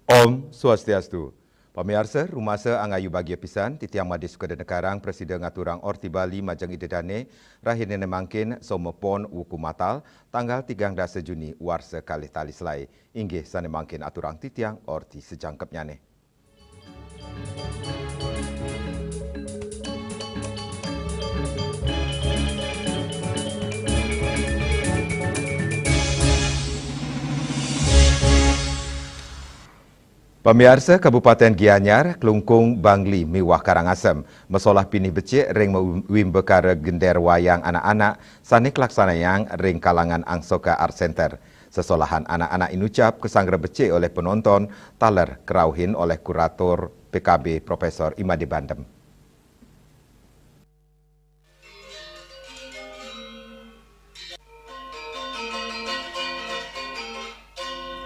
Om Swastiastu. Pemirsa, rumasa angayu bagia pisan, titiang madis kedenekarang Presiden Ngaturang Orti Bali Majang Idedane, rahine nemangkin somopon wuku matal, tanggal 13 Juni warsa kalih tali selai. Inggih sanemangkin aturang titiang Orti sejangkepnyane. Pemirsa Kabupaten Gianyar, Kelungkung, Bangli, Miwah Karangasem, mesolah pinih becik ring wimbekara gender wayang anak-anak, sanik laksanayang ring kalangan Angsoka Art Center. Sesolahan anak-anak inucap kesangra becik oleh penonton, taler kerauhin oleh kurator PKB Profesor Imade Bandem.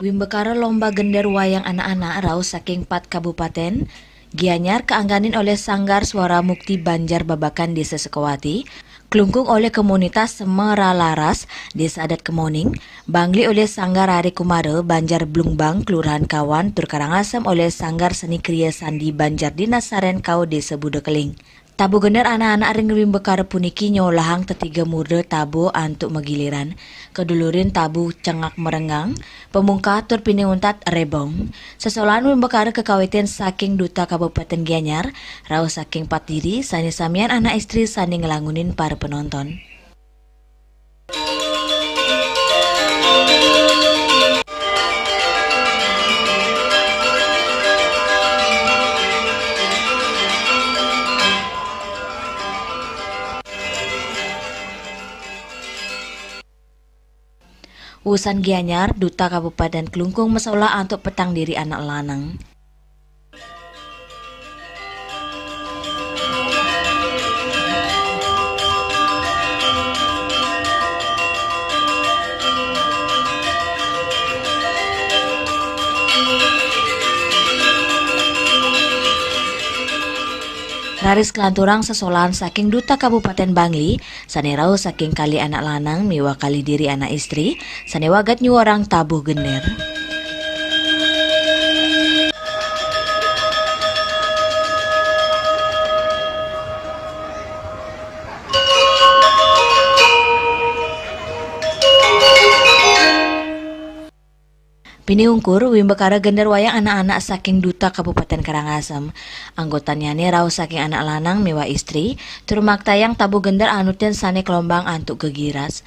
Wimbekara lomba gender wayang anak-anak raus saking 4 kabupaten, Gianyar keangganin oleh Sanggar Suara Mukti Banjar Babakan Desa Sekawati, Kelungkung oleh komunitas Semeralaras Desa Adat Kemoning, Bangli oleh Sanggar Ari Kumare Banjar Blungbang Kelurahan Kawan, Karangasem oleh Sanggar Seni Kriya Sandi Banjar Dinas Saren Kau Desa Budekeling. Tabu gender anak-anak ring wimbekara puniki nyolahang tetiga murde tabu antuk megiliran. Kedulurin tabu cengak merengang, pemungka tur piniuntat rebong. Sesolahan wimbekara kekawitan saking Duta Kabupaten Gianyar, raus saking Patiri, sani samian anak istri sani ngelangunin para penonton. Usan Gianyar, Duta Kabupaten Kelungkung mesolah untuk petang diri anak lanang. Raris kelanturang sesolahan saking Duta Kabupaten Bangli, sanerau saking kali anak lanang, miwa kali diri anak istri, sanewagat nyuarang tabuh gender. Piniungkur wimbekara gender wayang anak-anak saking Duta Kabupaten Karangasem. Anggotanya rau saking anak lanang miwa istri, tur maktayang tabu gender anuten sane kelombang antuk gegiras.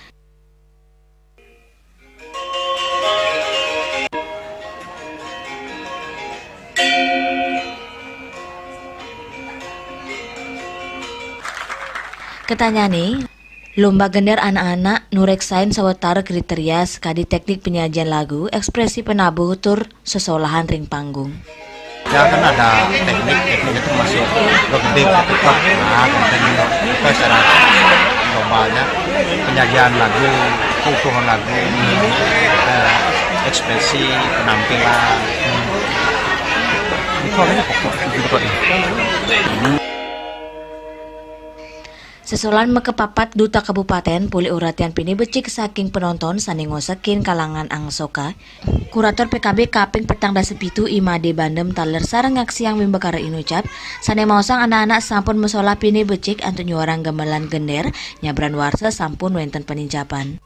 Ketanyane, lomba gender anak-anak nureksain sawetara kriteria sekadi teknik penyajian lagu, ekspresi penabuh tur sesolahan ring panggung. Ya kan ada teknik termasuk bergeding ketupat, dan juga secara globalnya penyajian lagu, keutuhan lagu, ekspresi penampilan, itu akhirnya pokok ini. Sesolan mekepapat Duta Kabupaten puli uratian pini becik saking penonton sani ngosekin kalangan Angsoka. Kurator PKB Kaping Petang Dasepitu Imade Bandem taler sareng ngaksiang wimbekara inucap sane maosang anak-anak sampun mesola pini becik antu nyuarang gamelan gender nyabran warsa sampun wenten penincapan.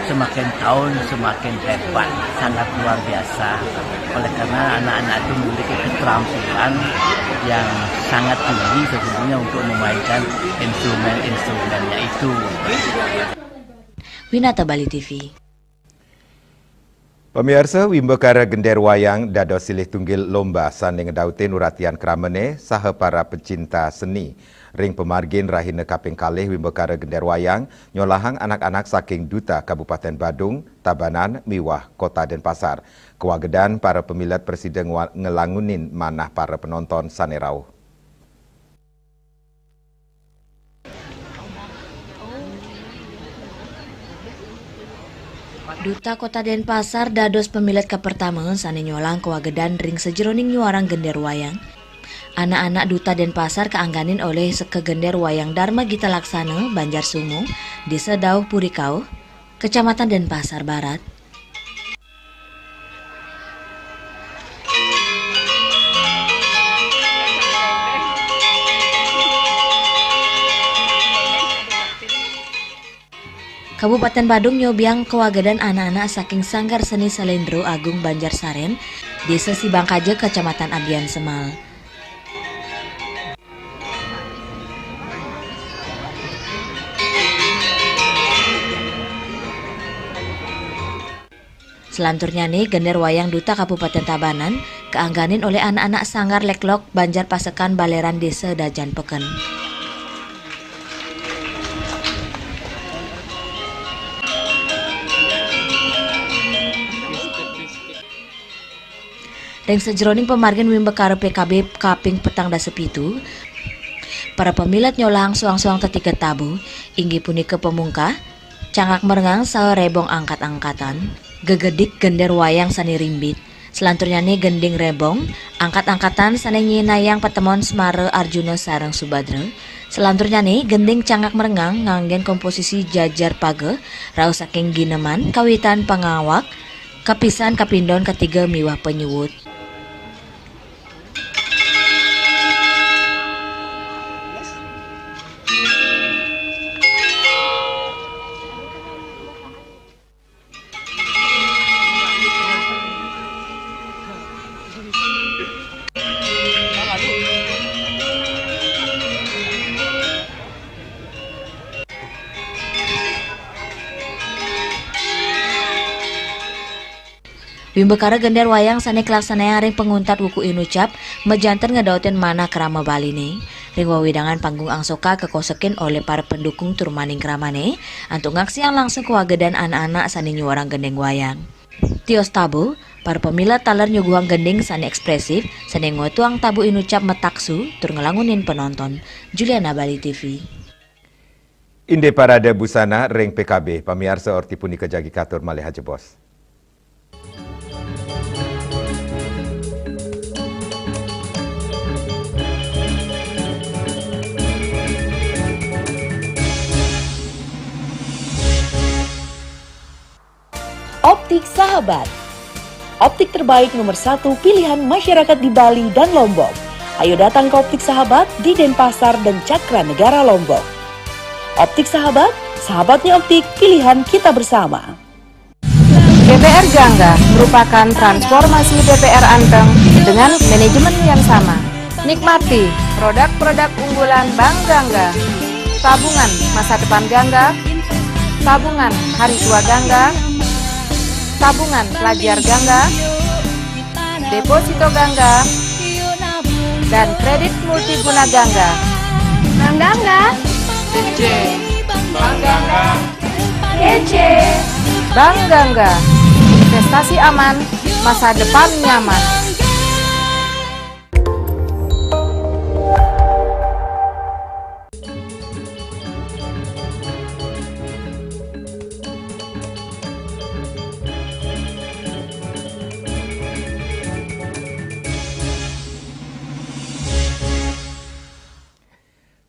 Semakin tahun semakin hebat, sangat luar biasa. Oleh karena anak-anak itu memiliki keterampilan yang sangat tinggi sesungguhnya untuk memainkan instrumen-instrumennya itu. Winata Bali TV. Pemirsa, wimbekara gender wayang dados silih tunggil lomba sanding ngedautin uratian kramene saha para pecinta seni. Ring pemargin rahina kaping kalih wimbekara gender wayang nyolahang anak-anak saking Duta Kabupaten Badung, Tabanan, Miwah, Kota Denpasar. Kewagedan para pemilat presiden ngelangunin manah para penonton sanerau. Duta Kota Denpasar dados pemilat kepertama sane nyolang kewagedan ring sejeroning nyuarang gender wayang. Anak-anak Duta Denpasar keangganin oleh sekegender wayang Dharma Gita Laksana Banjar Sungu, Desa Dauh Purikau, Kecamatan Denpasar Barat. Kabupaten Badung nyobiang kewagadan anak-anak saking Sanggar Seni Salendro Agung Banjarsaren, Desa Sibangkaje, Kecamatan Abian Semal. Selanturnya nih, gender wayang Duta Kabupaten Tabanan keangganin oleh anak-anak Sanggar Leklok Banjar Pasekan Baleran Desa Dajan Peken. Ring sejeroning pemargin Wimbekara PKB Kaping Petang Dasepitu, para pemilat nyolahang suang-suang tetiga tabu, inggi punika pemungkah, cangak merengang saha rebong angkat-angkatan, gegedik gender wayang sani rimbit. Selanturnya nih gending rebong, angkat-angkatan sani nyinayang petemon Semara Arjuna sareng Subadra. Selanturnya nih gending cangak merengang nganggen komposisi jajar page, raos saking gineman, kawitan pangawak, kapisan kapindon ketiga miwah penyuwut. Wimbekara gender wayang sane kelaksanaan ring penguntat wuku inucap mejanten ngedautin mana kerama Bali nih. Ring wawidangan panggung angsoka kekosekin oleh para pendukung turmaning keramane antuk ngaksian langsung kewagadan anak-anak sane nyuarang gendeng wayang. Tios tabu, para pemilat taler nyuguhang gending sane ekspresif sane ngotuang tabu inucap metaksu tur ngelangunin penonton. Juliana, Bali TV. Inde parade busana ring PKB pamiarsa orti punika jagi katur malih hajebos. Optik Sahabat, optik terbaik nomor 1 pilihan masyarakat di Bali dan Lombok. Ayo datang ke Optik Sahabat di Denpasar dan Cakra Negara Lombok. Optik Sahabat, sahabatnya optik pilihan kita bersama. DPR Gangga merupakan transformasi DPR Anteng dengan manajemen yang sama. Nikmati produk-produk unggulan Bank Gangga, tabungan masa depan Gangga, tabungan hari tua Gangga, tabungan pelajar Gangga, deposito Gangga, dan kredit multiguna Gangga. Bank Gangga, DC, Bank Gangga, DC. Bank Gangga, investasi aman, masa depan nyaman.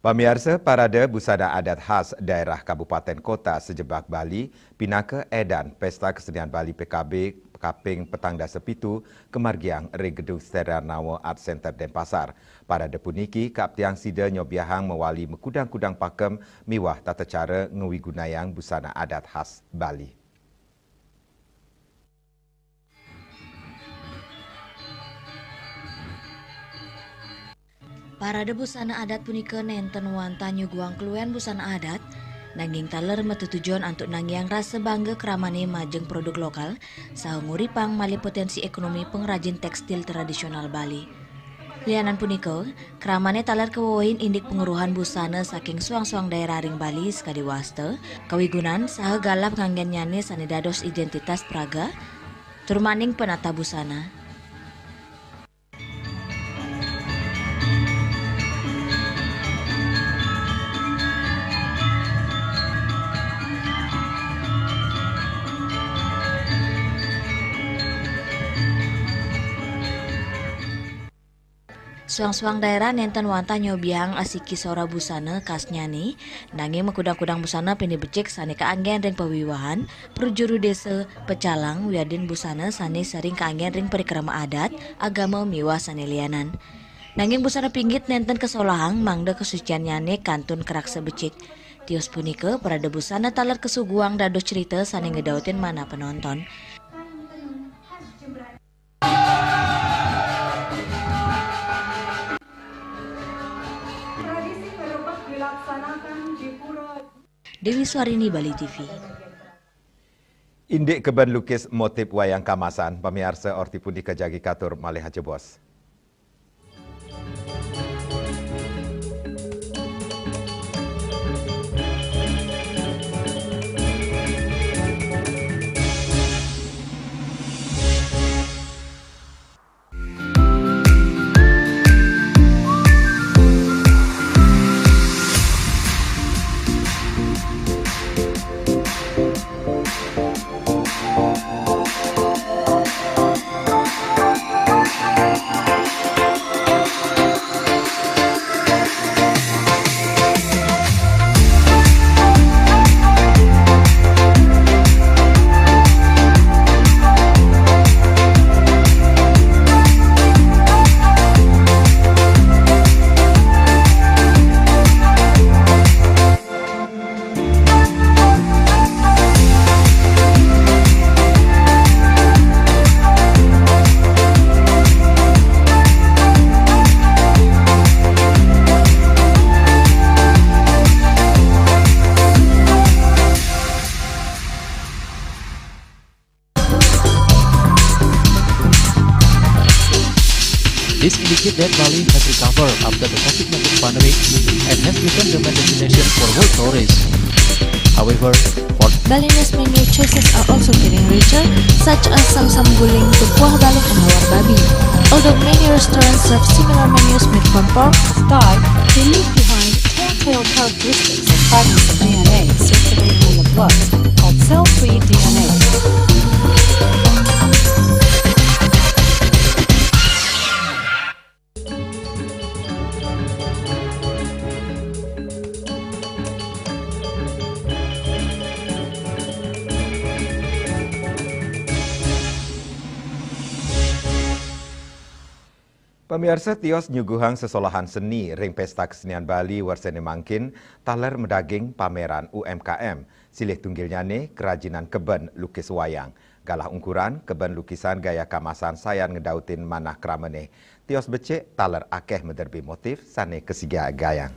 Pamirsa, parade busana adat khas daerah Kabupaten Kota sejebak Bali, pinaka edan Pesta Kesenian Bali PKB Kaping Petang Dasepitu kemargiang ring gedung Steranawa Art Center Denpasar. Parade puniki kaptiang sida nyobiahang mewali mekudang-kudang pakem miwah tata cara ngewigunayang busana adat khas Bali. Parade busana adat punika nenten wanta nyuguang keluan busana adat nanging taler metu tujuan untuk nangiang rasa bangga keramane majeng produk lokal saha nguripang mali potensi ekonomi pengrajin tekstil tradisional Bali. Lianan punika keramane taler kewohin indik penguruhan busana saking suang-suang daerah ring Bali sekadi wasta kawigunan saha galap nganggen nyane sane dados identitas praga turmaning penata busana. Suang-suang daerah nenten wanta nyobiang asiki sora busana khas nyani nanging mekudang-kudang busana pini becek sane kaanggen ring pawiwahan perjuru desa pecalang wiadin busana sane sering kaanggen ring perikrama adat agama miwah sane lianan. Nanging busana pinggit nenten kesolahang mangda kesucian nyane kantun kerak sebecik. Tios punike para debusana taler kesuguang dados cerita sane ngedautin mana penonton. Dewi Suarini, Bali TV. Indik keben lukis motif wayang kamasan, pemirsa orti pundi kejagi katur malih jebos. This indicates that Bali has recovered after the COVID-19 pandemic and has become the main destination for world tourists. However, for Balinese menu choices are also getting richer, such as Samsam Guling, Tupuah Bali, and Hawar Babi. Although many restaurants serve similar menus made from pork, Thai, they leave behind telltale characteristics of fragments of DNA circulating in the blood, called cell-free DNA. Pemirsa tios nyuguhang sesolahan seni ring pesta kesenian Bali warsene mangkin taler medaging pameran UMKM silih tunggilnyane kerajinan keben lukis wayang galah ungkuran keben lukisan gaya kamasan sayan ngedautin manah kramene tios becek taler akeh mederbi motif sane kesiga gayang.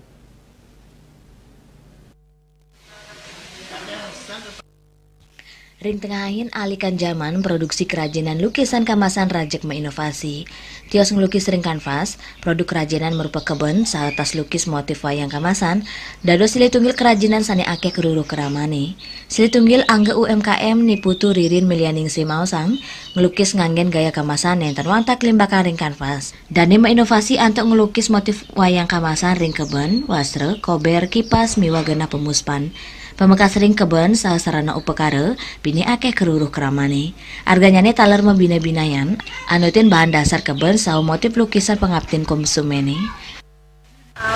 Ring tengahin alikan zaman produksi kerajinan lukisan kamasan rajek menginovasi. Tios ngelukis ring kanvas, produk kerajinan merupakan keben saat tas lukis motif wayang kamasan, dado silih tunggil kerajinan sane akeh keruru keramane. Silih tunggil angge UMKM niputu Ririn Milianing Simausang ngelukis nganggen gaya kamasan nenten wantak limbakan ring kanvas. Dane menginovasi antuk ngelukis motif wayang kamasan ring keben, wasre, kober, kipas, miwa genah pemuspan. Pemekas ring keben saha sarana upekara bini akeh keruruh keramane. Arganyane taler membina-binayan, anutin bahan dasar keben saha motif lukisan pengabdin konsumen.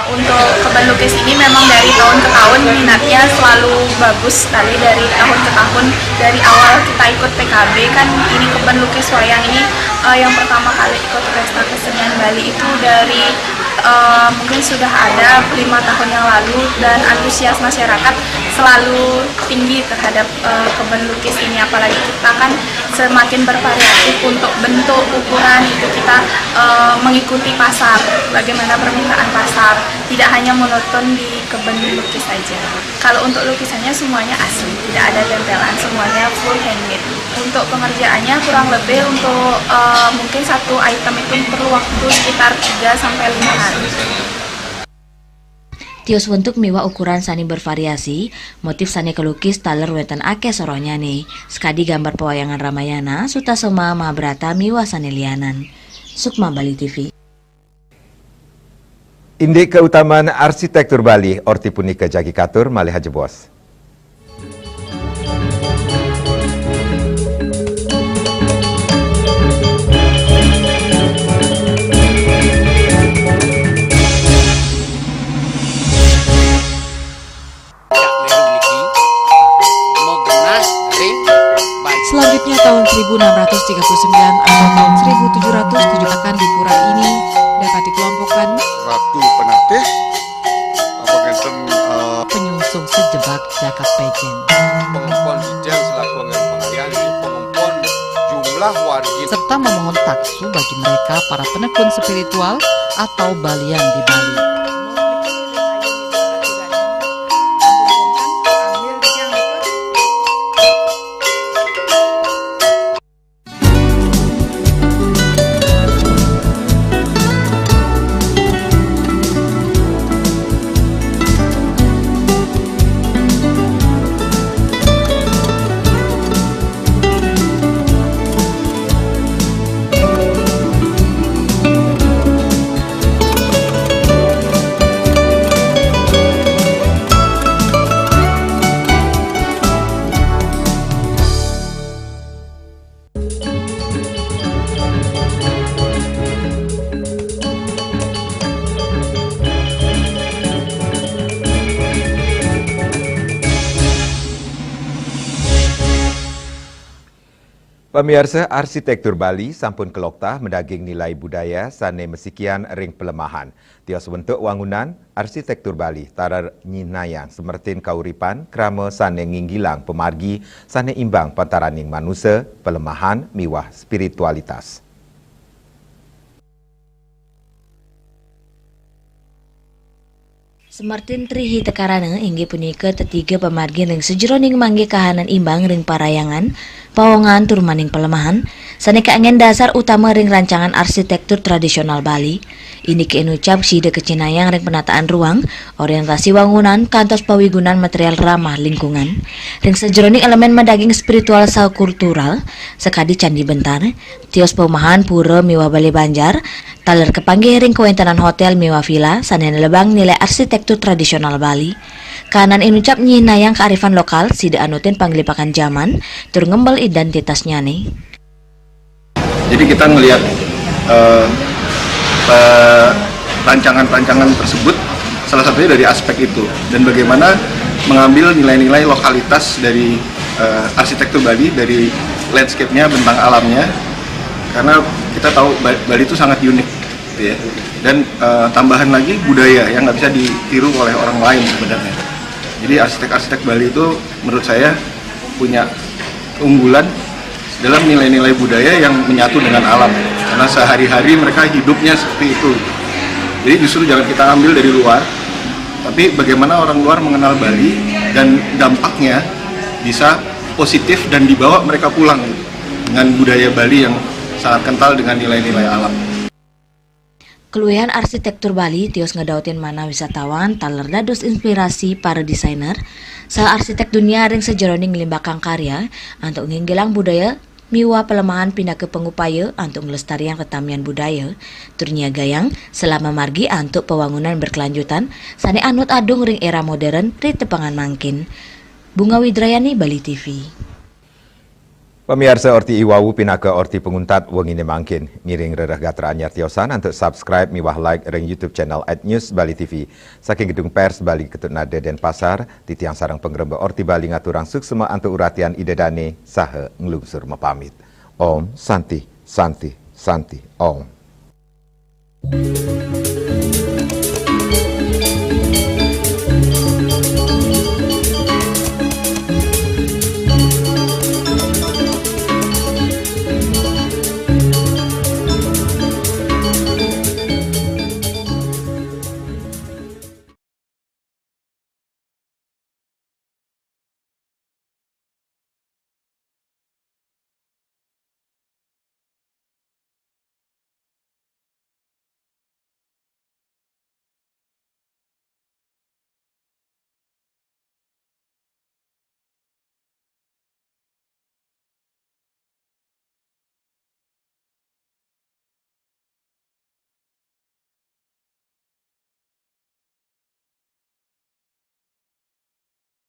Untuk keben lukis ini memang dari tahun ke tahun minatnya selalu bagus sekali dari tahun ke tahun. Dari awal kita ikut PKB kan ini keben lukis wayang ini yang pertama kali ikut pesta kesenian Bali itu dari mungkin sudah ada 5 tahun yang lalu dan antusias masyarakat selalu tinggi terhadap keben lukis ini, apalagi kita kan semakin bervariatif untuk bentuk ukuran itu kita mengikuti pasar, bagaimana permintaan pasar, tidak hanya monoton di keben lukis saja. Kalau untuk lukisannya semuanya asli, tidak ada tempelan, semuanya full handmade. Untuk pengerjaannya kurang lebih untuk mungkin satu item itu perlu waktu sekitar 3-5 hari. Tios wentuk miwa ukuran sani bervariasi, motif sani kelukis taler weten akeh soronya nih. Sekadi gambar pewayangan Ramayana, Sutasoma Mahabrata miwa sani lianan. Sukma, Bali TV. Indik keutamaan arsitektur Bali orti punika jagi katur malih jebos. Selanjutnya tahun 1639 atau tahun 1707 akan di pura ini dapat dikelompokkan Ratu Penatih, penyusun langsung sejebak jagat pejen. Pengumpul hijau selaku pengalihan pengumpul jumlah warga Serta memohon taksu bagi mereka para penekun spiritual atau balian di Bali. Pemirsa, arsitektur Bali sampun keloktah mendaging nilai budaya sane mesikian ring pelemahan. Tios bentuk wangunan arsitektur Bali tarar nyinayang semertin kauripan krama sane nginggilang pemargi sane imbang pantaraning manusia, pelemahan miwah spiritualitas. Semertin trihi tekarana inggih punika tetiga pemargi ring sejeroning mangge kahanan imbang ring parayangan, pawongan turmaning pelemahan, saneka angin dasar utama ring rancangan arsitektur tradisional Bali. Ini keinucap sida kecinayang ring penataan ruang, orientasi wangunan, kantos pawigunan material ramah lingkungan, ring sejeroning elemen medaging spiritual saha kultural, sekadi candi bentar, tios pemahan pura miwah Bali Banjar, taler kepanggih ring kewentanan hotel miwah villa, sanen lebang nilai arsitektur tradisional Bali. Kanan inucap nyinayang kearifan lokal, sida anutin panggelipakan zaman, tur ngembal identitasnya nih. Jadi kita melihat rancangan-rancangan tersebut salah satunya dari aspek itu dan bagaimana mengambil nilai-nilai lokalitas dari arsitektur Bali, dari landscape-nya, bentang alamnya, karena kita tahu Bali itu sangat unik gitu ya. Dan tambahan lagi budaya yang nggak bisa ditiru oleh orang lain sebenarnya. Jadi arsitek-arsitek Bali itu menurut saya punya keunggulan dalam nilai-nilai budaya yang menyatu dengan alam, karena sehari-hari mereka hidupnya seperti itu. Jadi justru jangan kita ambil dari luar, tapi bagaimana orang luar mengenal Bali dan dampaknya bisa positif dan dibawa mereka pulang dengan budaya Bali yang sangat kental dengan nilai-nilai alam. Keluihan arsitektur Bali tios ngedautin mana wisatawan taler dados inspirasi para desainer saha arsitek dunia ring sejeroning limbakang karya untuk nginggilang budaya miwa pelemahan pindah ke pengupaya untuk melestarian ketamian budaya turnya gayang selama margi untuk pewangunan berkelanjutan sane anut adung ring era modern ri tepangan mangkin. Bunga Widrayani, Bali TV. Pemirsa orti iwawu pinaka orti penguntat wengine mangkin. Miring rerah gatra anyar tiosan untuk subscribe miwah like ring YouTube channel @news Bali TV. Saking gedung pers Bali Ketut Nade Denpasar, titiang sarang pengrembe orti Bali ngaturang suksema antu uratian idedane saha nglungsur mapamit. Om Santi Santi Santi Om.